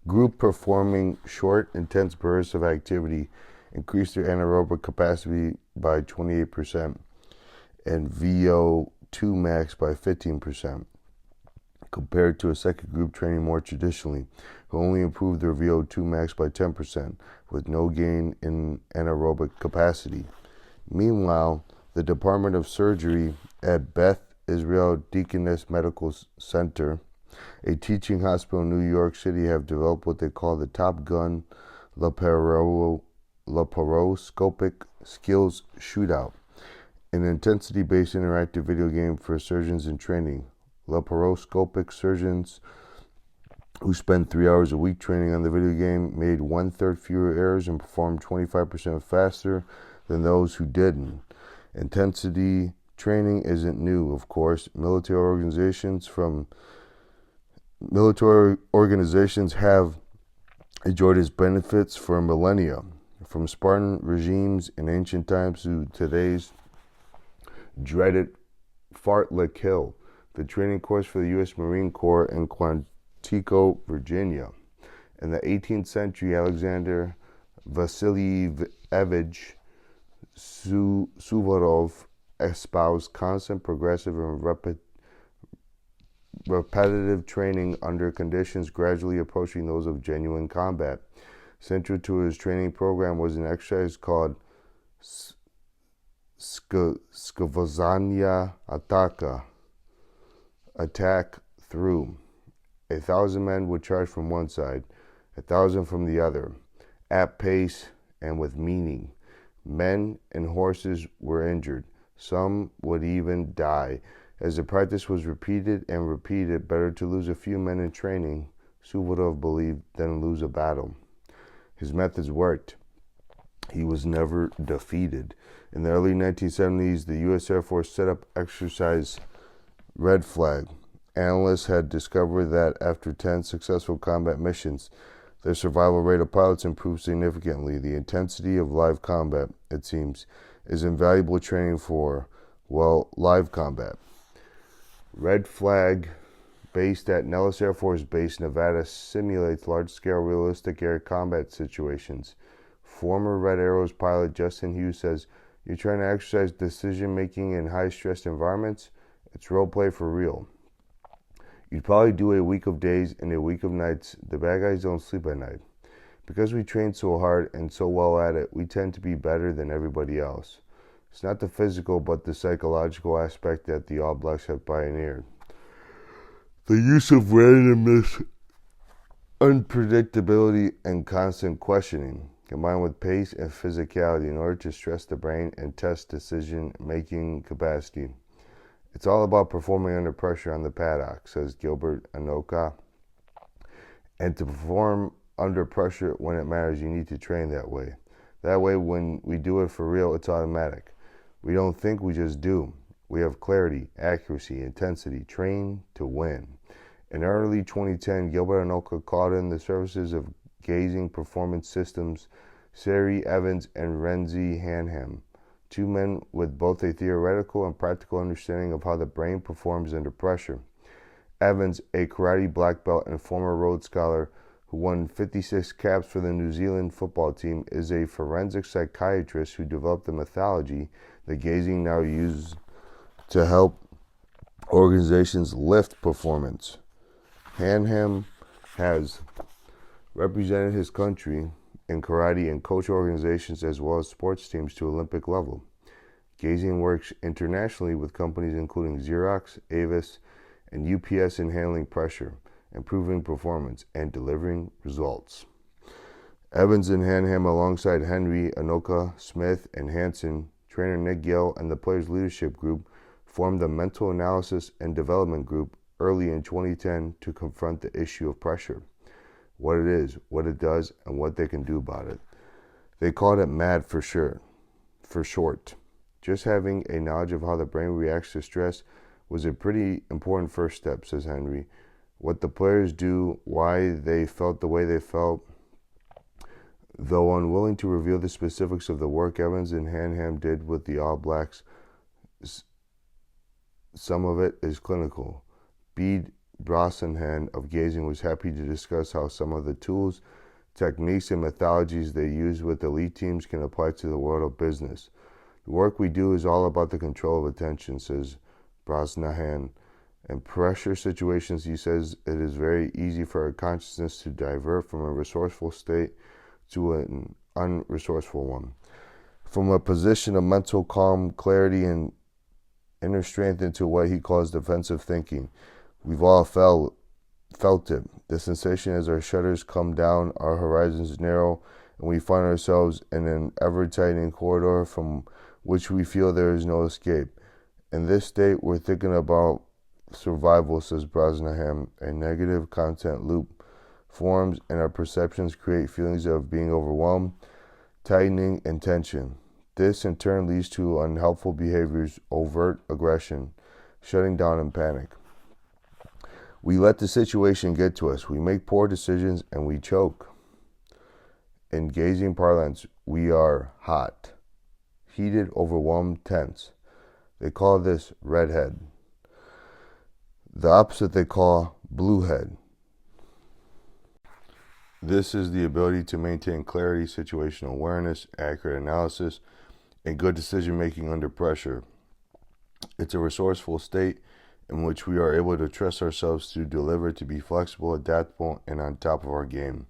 Group performing short, intense bursts of activity increase their anaerobic capacity by 28% and VO2 max by 15%, compared to a second group training more traditionally, who only improved their VO2 max by 10%, with no gain in anaerobic capacity. Meanwhile, the Department of Surgery at Beth Israel Deaconess Medical Center, a teaching hospital in New York City, have developed what they call the Top Gun laparoscopic skills shootout, an intensity-based interactive video game for surgeons in training. Laparoscopic surgeons who spend 3 hours a week training on the video game made 1/3 fewer errors and performed 25% faster than those who didn't. Intensity training isn't new, of course. Military organizations have enjoyed its benefits for millennia, from Spartan regimes in ancient times to today's dreaded fartlek kill, the training course for the U.S. Marine Corps in Quantico, Virginia. In the 18th century, Alexander Vasilievich Suvorov espoused constant, progressive, and repetitive training under conditions gradually approaching those of genuine combat. Central to his training program was an exercise called Skvozanya Ataka, attack through. 1,000 men would charge from one side, 1,000 from the other, at pace and with meaning. Men and horses were injured. Some would even die. As the practice was repeated and repeated, better to lose a few men in training, Suvorov believed, than lose a battle. His methods worked. He was never defeated. In the early 1970s, the U.S. Air Force set up Exercise Red Flag. Analysts had discovered that after 10 successful combat missions, the survival rate of pilots improved significantly. The intensity of live combat, it seems, is invaluable training for, well, live combat. Red Flag, based at Nellis Air Force Base, Nevada, simulates large-scale realistic air combat situations. Former Red Arrows pilot Justin Hughes says, "You're trying to exercise decision-making in high-stressed environments? It's role play for real. You'd probably do a week of days and a week of nights. The bad guys don't sleep at night. Because we train so hard and so well at it, we tend to be better than everybody else. It's not the physical but the psychological aspect that the All Blacks have pioneered. The use of randomness, unpredictability, and constant questioning, combined with pace and physicality in order to stress the brain and test decision-making capacity. It's all about performing under pressure on the paddock," says Gilbert Anoka. "And to perform under pressure when it matters, you need to train that way. That way, when we do it for real, it's automatic. We don't think, we just do. We have clarity, accuracy, intensity, train to win." In early 2010, Gilbert Anoka called in the services of Gazing Performance Systems, Sari Evans and Renzi Hanham, two men with both a theoretical and practical understanding of how the brain performs under pressure. Evans, a karate black belt and former Rhodes Scholar who won 56 caps for the New Zealand football team, is a forensic psychiatrist who developed the methodology that Gazing now uses to help organizations lift performance. Hanham has represented his country in karate and coach organizations as well as sports teams to Olympic level. Gazing works internationally with companies including Xerox, Avis, and UPS in handling pressure, improving performance, and delivering results. Evans and Hanham, alongside Henry, Anoka, Smith, and Hansen, trainer Nick Gill, and the players' leadership group, formed the Mental Analysis and Development Group early in 2010 to confront the issue of pressure, what it is, what it does, and what they can do about it. They called it MAD for short. Just having a knowledge of how the brain reacts to stress was a pretty important first step, says Henry. What the players do, why they felt the way they felt. Though unwilling to reveal the specifics of the work Evans and Hanham did with the All Blacks, some of it is clinical. Bead Brosnahan of Gazing was happy to discuss how some of the tools, techniques, and methodologies they use with elite teams can apply to the world of business. The work we do is all about the control of attention, says Brosnahan. In pressure situations, he says it is very easy for our consciousness to divert from a resourceful state to an unresourceful one. From a position of mental calm, clarity, and inner strength into what he calls defensive thinking. We've all felt it. The sensation as our shutters come down, our horizons narrow, and we find ourselves in an ever-tightening corridor from which we feel there is no escape. In this state, we're thinking about survival, says Brosnahan. A negative content loop forms, and our perceptions create feelings of being overwhelmed, tightening, and tension. This, in turn, leads to unhelpful behaviors, overt aggression, shutting down, and panic. We let the situation get to us. We make poor decisions, and we choke. In Gazing parlance, we are hot, heated, overwhelmed, tense. They call this redhead. The opposite they call bluehead. This is the ability to maintain clarity, situational awareness, accurate analysis, and good decision-making under pressure. It's a resourceful state in which we are able to trust ourselves to deliver, to be flexible, adaptable, and on top of our game.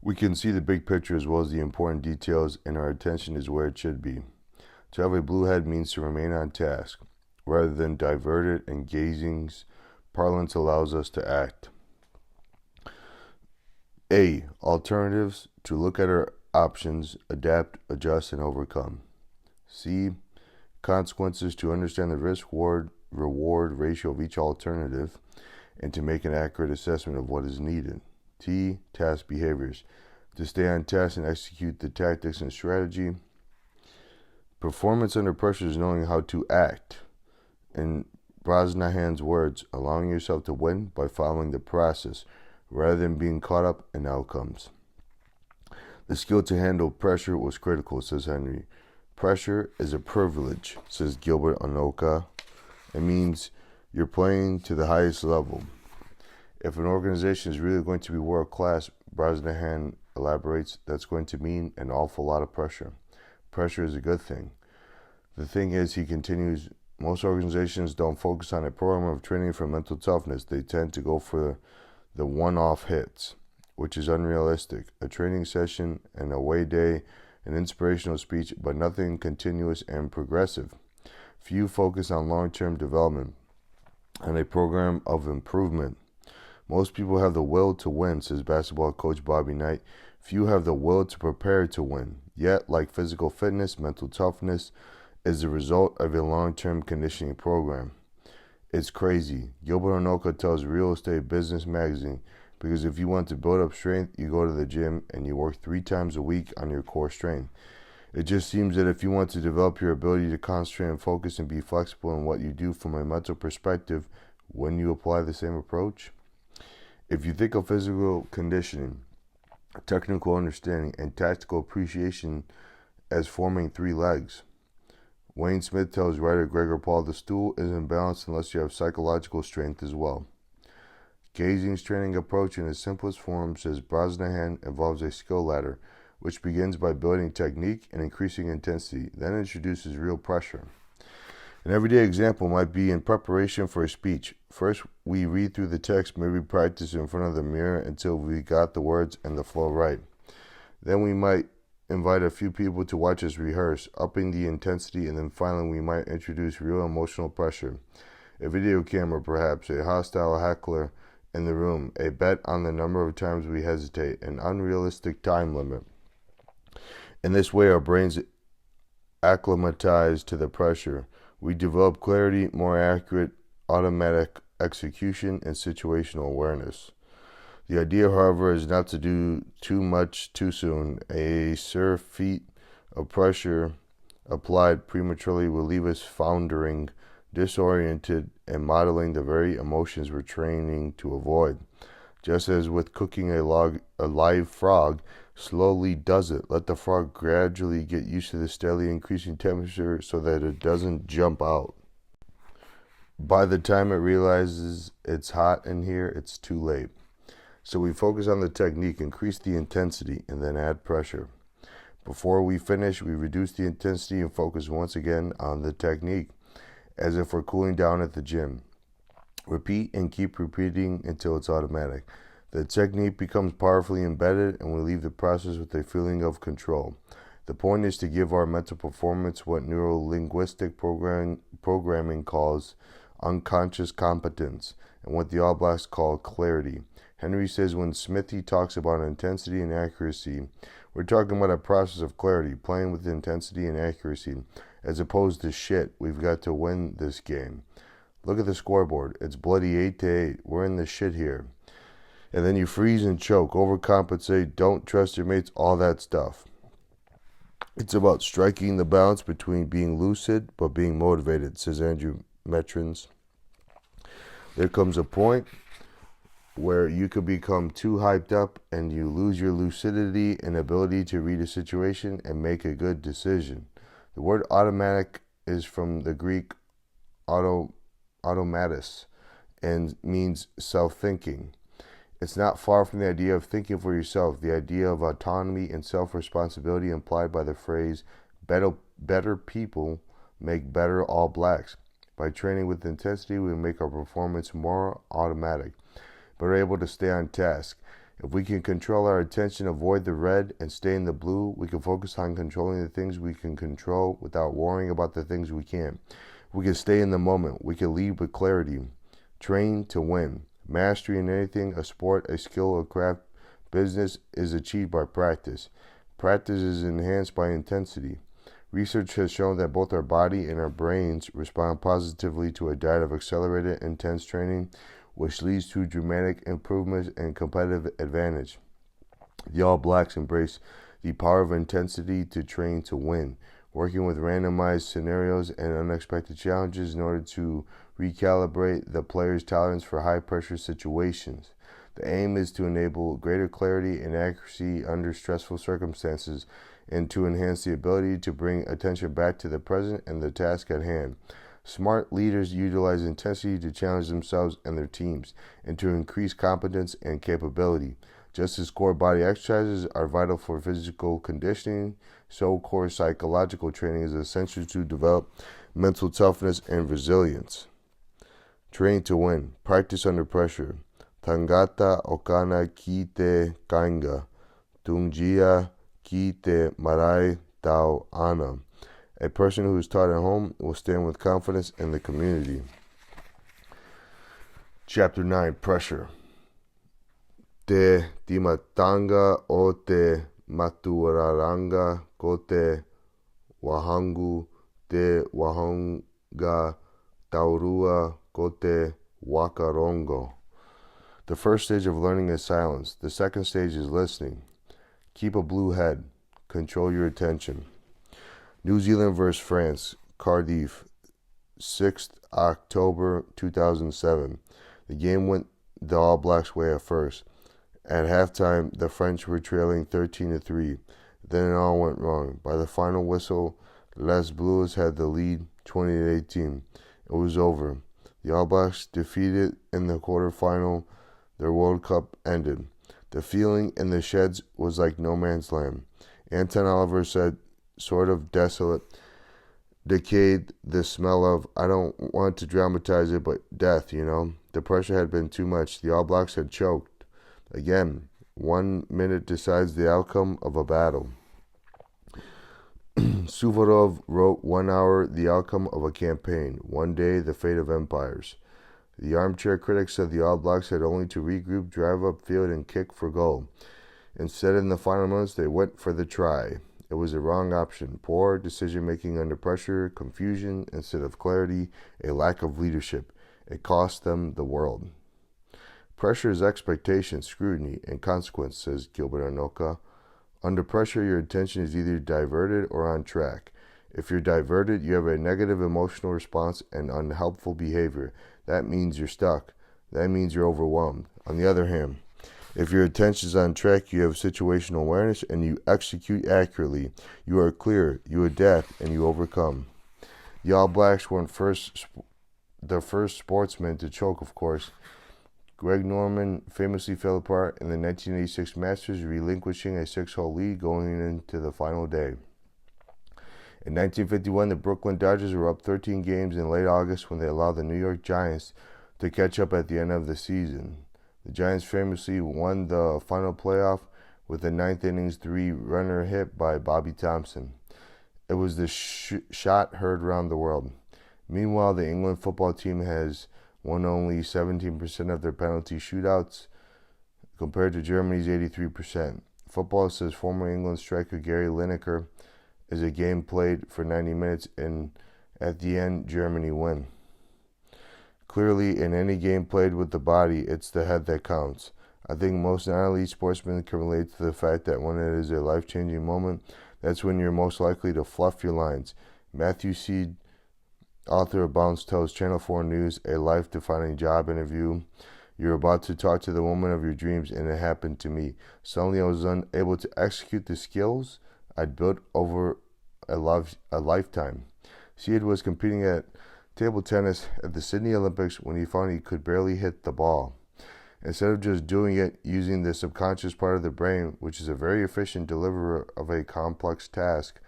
We can see the big picture as well as the important details, and our attention is where it should be. To have a blue head means to remain on task, rather than diverted, and Gazing's parlance allows us to act. A. Alternatives: to look at our options, adapt, adjust, and overcome. C. Consequences: to understand the risk-reward ratio of each alternative and to make an accurate assessment of what is needed. T. Task behaviors: to stay on task and execute the tactics and strategy. Performance under pressure is knowing how to act. In Brosnahan's words, allowing yourself to win by following the process rather than being caught up in outcomes. The skill to handle pressure was critical, says Henry. Pressure is a privilege, says Gilbert Anoka. It means you're playing to the highest level. If an organization is really going to be world-class, Brosnahan elaborates, that's going to mean an awful lot of pressure. Pressure is a good thing. The thing is, he continues, most organizations don't focus on a program of training for mental toughness. They tend to go for the one-off hits, which is unrealistic. A training session, an away day, an inspirational speech, but nothing continuous and progressive. Few focus on long-term development and a program of improvement. Most people have the will to win, says basketball coach Bobby Knight. Few have the will to prepare to win. Yet, like physical fitness, mental toughness is the result of a long-term conditioning program. It's crazy. Gilbert Anoka tells Real Estate Business Magazine, because if you want to build up strength, you go to the gym and you work 3 times a week on your core strength. It just seems that if you want to develop your ability to concentrate and focus and be flexible in what you do from a mental perspective, wouldn't you apply the same approach? If you think of physical conditioning, technical understanding, and tactical appreciation as forming 3 legs, Wayne Smith tells writer Gregor Paul the stool isn't balanced unless you have psychological strength as well. Gazing's training approach in its simplest form, says Brosnahan, involves a skill ladder, which begins by building technique and increasing intensity, then introduces real pressure. An everyday example might be in preparation for a speech. First, we read through the text, maybe practice in front of the mirror until we got the words and the flow right. Then we might invite a few people to watch us rehearse, upping the intensity, and then finally we might introduce real emotional pressure. A video camera perhaps, a hostile heckler in the room, a bet on the number of times we hesitate, an unrealistic time limit. In this way, our brains acclimatize to the pressure. We develop clarity, more accurate, automatic execution, and situational awareness. The idea, however, is not to do too much too soon. A feat of pressure applied prematurely will leave us floundering, disoriented, and modeling the very emotions we're training to avoid. Just as with cooking a live frog slowly does it. Let the frog gradually get used to the steadily increasing temperature so that it doesn't jump out. By the time it realizes it's hot in here, it's too late. So we focus on the technique, increase the intensity, and then add pressure. Before we finish, we reduce the intensity and focus once again on the technique, as if we're cooling down at the gym. Repeat and keep repeating until it's automatic. The technique becomes powerfully embedded, and we leave the process with a feeling of control. The point is to give our mental performance what neuro-linguistic programming calls unconscious competence, and what the All Blacks call clarity. Henry says when Smithy talks about intensity and accuracy, we're talking about a process of clarity, playing with intensity and accuracy, as opposed to shit, we've got to win this game. Look at the scoreboard. It's bloody 8-8. We're in the shit here. And then you freeze and choke, overcompensate, don't trust your mates, all that stuff. It's about striking the balance between being lucid but being motivated, says Andrew Metrins. There comes a point where you could become too hyped up and you lose your lucidity and ability to read a situation and make a good decision. The word automatic is from the Greek automatis and means self-thinking. It's not far from the idea of thinking for yourself, the idea of autonomy and self-responsibility implied by the phrase, better people make better All Blacks. By training with intensity, we make our performance more automatic, but are able to stay on task. If we can control our attention, avoid the red, and stay in the blue, we can focus on controlling the things we can control without worrying about the things we can't. We can stay in the moment. We can lead with clarity. Train to win. Mastery in anything, a sport, a skill, a craft, business, is achieved by practice. Practice is enhanced by intensity. Research has shown that both our body and our brains respond positively to a diet of accelerated, intense training, which leads to dramatic improvements and competitive advantage. The All Blacks embrace the power of intensity to train to win, working with randomized scenarios and unexpected challenges in order to recalibrate the player's tolerance for high-pressure situations. The aim is to enable greater clarity and accuracy under stressful circumstances and to enhance the ability to bring attention back to the present and the task at hand. Smart leaders utilize intensity to challenge themselves and their teams and to increase competence and capability. Just as core body exercises are vital for physical conditioning, so core psychological training is essential to develop mental toughness and resilience. Train to win. Practice under pressure. Tangata okana ki te kainga. Tungjia ki te marai tau ana. A person who is taught at home will stand with confidence in the community. Chapter 9, Pressure. Te timatanga o te maturaranga ko te wahangu te wahonga taurua ko te wakarongo. The first stage of learning is silence. The second stage is listening. Keep a blue head. Control your attention. New Zealand vs. France, Cardiff, 6th October 2007. The game went the All Blacks' way at first. At halftime, the French were trailing 13-3. Then it all went wrong. By the final whistle, Les Bleus had the lead 20-18. It was over. The All Blacks defeated in the quarterfinal. Their World Cup ended. The feeling in the sheds was like no man's land. Anton Oliver said, sort of desolate, decayed, the smell of, I don't want to dramatize it, but death, you know. The pressure had been too much. The All Blacks had choked. Again, 1 minute decides the outcome of a battle. Suvorov wrote 1 hour, the outcome of a campaign. 1 day, the fate of empires. The armchair critics said the All Blacks had only to regroup, drive upfield, and kick for goal. Instead, in the final moments, they went for the try. It was the wrong option. Poor decision-making under pressure, confusion instead of clarity, a lack of leadership. It cost them the world. Pressure is expectation, scrutiny, and consequence, says Gilbert Anoka. Under pressure, your attention is either diverted or on track. If you're diverted, you have a negative emotional response and unhelpful behavior. That means you're stuck. That means you're overwhelmed. On the other hand, if your attention is on track, you have situational awareness and you execute accurately. You are clear, you adapt, and you overcome. The All Blacks weren't first the first sportsman to choke, of course. Greg Norman famously fell apart in the 1986 Masters, relinquishing a 6-hole lead going into the final day. In 1951, the Brooklyn Dodgers were up 13 games in late August when they allowed the New York Giants to catch up at the end of the season. The Giants famously won the final playoff with a ninth innings 3-runner hit by Bobby Thompson. It was the shot heard around the world. Meanwhile, the England football team has won only 17% of their penalty shootouts, compared to Germany's 83%. Football, says former England striker Gary Lineker, is a game played for 90 minutes and at the end, Germany win. Clearly, in any game played with the body, it's the head that counts. I think most non-elite sportsmen can relate to the fact that when it is a life-changing moment, that's when you're most likely to fluff your lines. Matthew Seed, author of Bounce, tells Channel 4 News, a life-defining job interview. You're about to talk to the woman of your dreams, and it happened to me. Suddenly, I was unable to execute the skills I'd built over a lifetime. Seed was competing at table tennis at the Sydney Olympics when he found he could barely hit the ball. Instead of just doing it using the subconscious part of the brain, which is a very efficient deliverer of a complex task,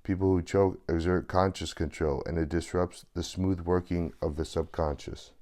people who choke exert conscious control, and it disrupts the smooth working of the subconscious.